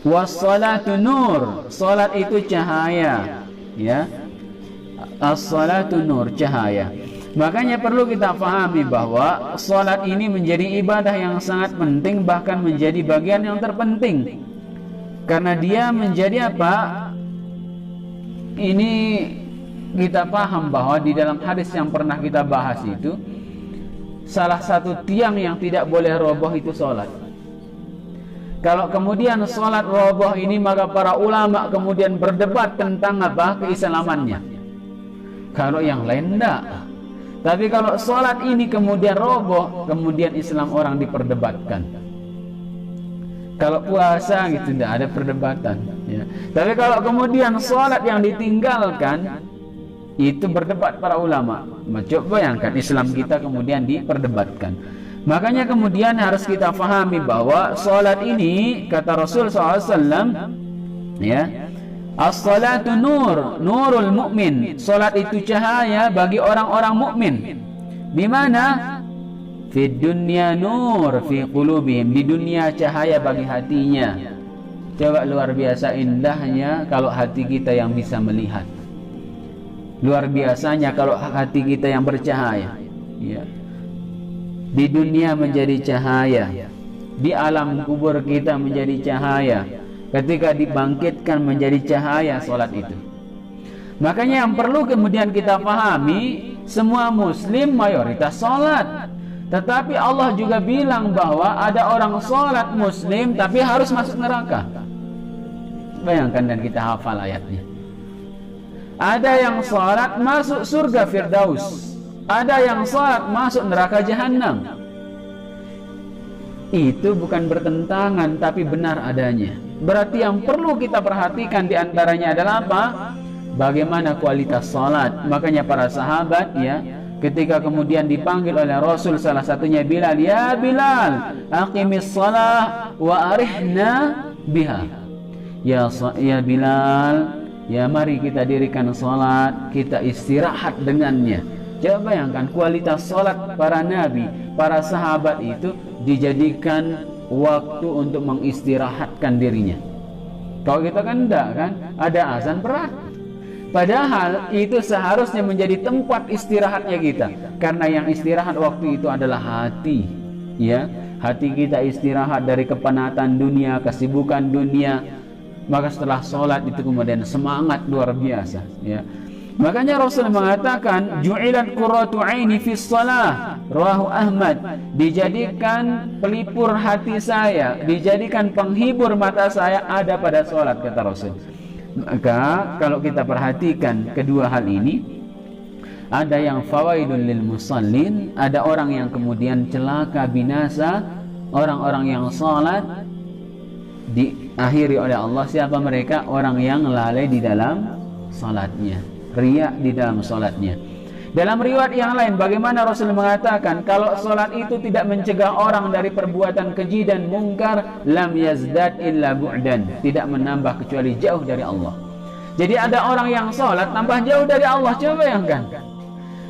Was-salatu nur, salat itu cahaya, ya. As-salatu nur, cahaya. Makanya perlu kita pahami bahwa salat ini menjadi ibadah yang sangat penting, bahkan menjadi bagian yang terpenting. Karena dia menjadi apa? Ini kita paham bahwa di dalam hadis yang pernah kita bahas itu, salah satu tiang yang tidak boleh roboh itu salat. Kalau kemudian salat roboh ini, maka para ulama kemudian berdebat tentang apa? Keislamannya. Kalau yang lain enggak. Tapi kalau salat ini kemudian roboh, kemudian Islam orang diperdebatkan. Kalau puasa gitu enggak ada perdebatan, ya. Tapi kalau kemudian salat yang ditinggalkan, itu berdebat para ulama. Coba bayangkan Islam kita kemudian diperdebatkan. Makanya kemudian harus kita fahami bahwa salat ini, kata Rasul SAW, ya, as-salatu nur, nurul mu'min. Salat itu cahaya bagi orang-orang mukmin. Di mana? Fi dunya nur fi qulubihim. Di dunia cahaya bagi hatinya. Coba luar biasa indahnya kalau hati kita yang bisa melihat. Luar biasanya kalau hati kita yang bercahaya, ya. Di dunia menjadi cahaya, di alam kubur kita menjadi cahaya, ketika dibangkitkan menjadi cahaya salat itu. Makanya yang perlu kemudian kita pahami, semua muslim mayoritas salat. Tetapi Allah juga bilang bahwa ada orang salat muslim tapi harus masuk neraka. Bayangkan dan kita hafal ayatnya. Ada yang salat masuk surga Firdaus, ada yang salat masuk neraka Jahannam. Itu bukan bertentangan tapi benar adanya. Berarti yang perlu kita perhatikan diantaranya adalah apa? Bagaimana kualitas salat. Makanya para sahabat, ya, ketika kemudian dipanggil oleh Rasul, salah satunya Bilal, ya Bilal, aqimis salah wa arihna biha. Ya Bilal, ya mari kita dirikan salat, kita istirahat dengannya. Coba bayangkan kualitas salat para nabi, para sahabat itu dijadikan waktu untuk mengistirahatkan dirinya. Kalau kita kan enggak, kan ada azan berat. Padahal itu seharusnya menjadi tempat istirahatnya kita. Karena yang istirahat waktu itu adalah hati, ya. Hati kita istirahat dari kepenatan dunia, kesibukan dunia. Maka setelah sholat itu kemudian semangat luar biasa, ya. Makanya Rasul mengatakan, ju'ilat qurratu aini fis shalah, rawahu Ahmad. Dijadikan pelipur hati saya, dijadikan penghibur mata saya ada pada sholat, kata Rasul. Maka kalau kita perhatikan kedua hal ini, ada yang fawaidul lil musallin, ada orang yang kemudian celaka binasa, orang-orang yang sholat diakhiri oleh Allah. Siapa mereka? Orang yang lalai di dalam sholatnya, riya di dalam sholatnya. Dalam riwayat yang lain, bagaimana Rasul mengatakan, kalau sholat itu tidak mencegah orang dari perbuatan keji dan mungkar, lam yazdad illa bu'dan, tidak menambah kecuali jauh dari Allah. Jadi ada orang yang sholat tambah jauh dari Allah. Coba bayangkan.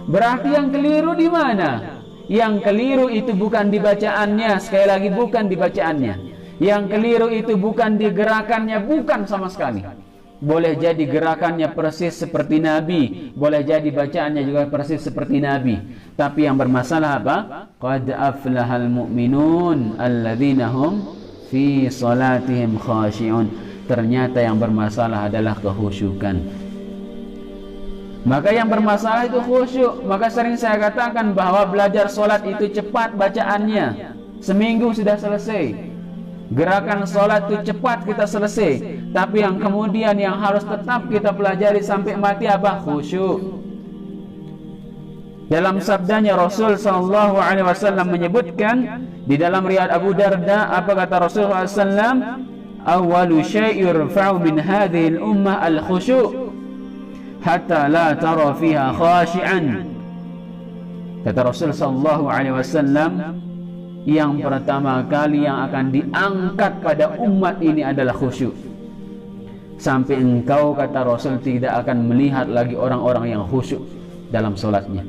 Berarti yang keliru di mana? Yang keliru itu bukan di bacaannya, sekali lagi bukan di bacaannya. Yang keliru itu bukan di gerakannya, bukan sama sekali. Boleh jadi gerakannya persis seperti Nabi, boleh jadi bacaannya juga persis seperti Nabi. Tapi yang bermasalah apa? Qad aflahal mu'minun alladzina hum fi salatihim khashi'un. Ternyata yang bermasalah adalah kehusyukan. Maka yang bermasalah itu khusyuk. Maka sering saya katakan bahwa belajar salat itu cepat bacaannya, seminggu sudah selesai. Gerakan sholat itu cepat kita selesai. Tapi yang kemudian yang harus tetap kita pelajari sampai mati apa? Khusyuk. Dalam sabdanya Rasul SAW menyebutkan di dalam riwayat Abu Darda, apa kata Rasul SAW? Awwalu syai' yurfa'u min hadhihi al-ummah al-khusyu' hatta la tara fiha khashi'an. Kata Rasul SAW, yang pertama kali yang akan diangkat pada umat ini adalah khusyuk. Sampai engkau, kata Rasul, tidak akan melihat lagi orang-orang yang khusyuk dalam solatnya.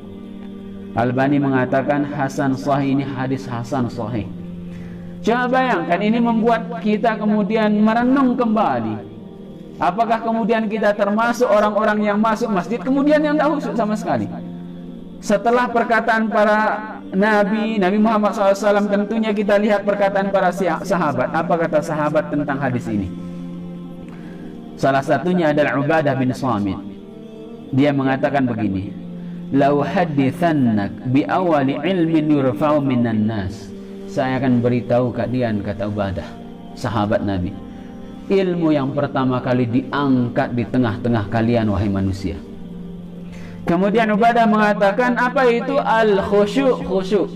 Albani mengatakan hasan sahih, ini hadis hasan sahih. Coba bayangkan, ini membuat kita kemudian merenung kembali. Apakah kemudian kita termasuk orang-orang yang masuk masjid kemudian yang tidak khusyuk sama sekali? Setelah perkataan para Nabi Muhammad SAW, tentunya kita lihat perkataan para sahabat. Apa kata sahabat tentang hadis ini? Salah satunya adalah Ubadah bin Samit. Dia mengatakan begini, "Lau hadithannak bi awali ilmin yurfa'u minan nas." Saya akan beritahu kalian, kata Ubadah, sahabat Nabi, ilmu yang pertama kali diangkat di tengah-tengah kalian, wahai manusia. Kemudian Ubadah mengatakan, apa itu al-khusyuk? Khusyuk.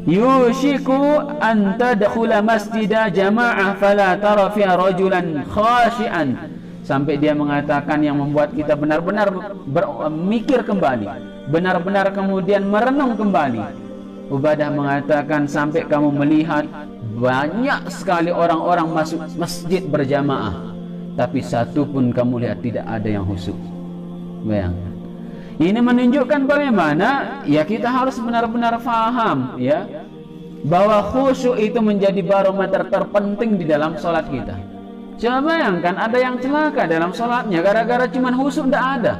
Yushiku an tadkhula masjida jama'ah fala tara fiha rajulan khashi'an. Sampai dia mengatakan yang membuat kita benar-benar bermikir kembali, benar-benar kemudian merenung kembali. Ubadah mengatakan, sampai kamu melihat banyak sekali orang-orang masuk masjid berjamaah, tapi satu pun kamu lihat tidak ada yang khusyuk. Bayangkan. Ini menunjukkan bagaimana ya kita harus benar-benar faham ya bahwa khusyuk itu menjadi barometer terpenting di dalam sholat kita. Coba bayangkan, ada yang celaka dalam sholatnya gara-gara cuman khusyuk tidak ada.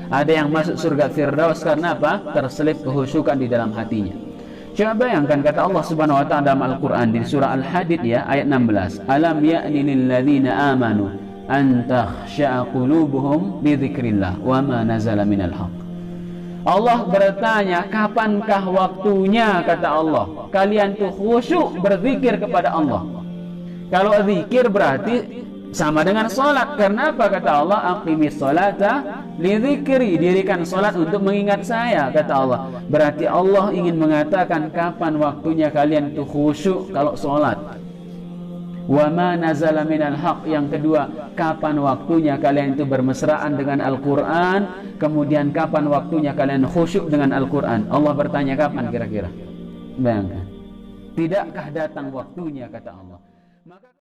Ada yang masuk surga Firdaus karena apa? Terselip kekhusyukan di dalam hatinya. Coba bayangkan kata Allah Subhanahu wa taala dalam Al-Qur'an di surah Al-Hadid ya ayat 16. Alam ya'ni lil ladzina amanu an takhsha'a qulubuhum bi dzikrillah wa ma nazala minal haqq. Allah bertanya, kapankah waktunya, kata Allah, kalian tuh khusyuk berzikir kepada Allah. Kalau zikir berarti sama dengan solat. Karena apa? Kata Allah, aqimis solata li dzikri, dirikan solat untuk mengingat saya, kata Allah. Berarti Allah ingin mengatakan kapan waktunya kalian tuh khusyuk kalau solat. Wa ma nazala minal haq, yang kedua, kapan waktunya kalian itu bermesraan dengan Al-Quran, kemudian kapan waktunya kalian khusyuk dengan Al-Quran. Allah bertanya kapan kira-kira? Bayangkan, tidakkah datang waktunya, kata Allah. Maka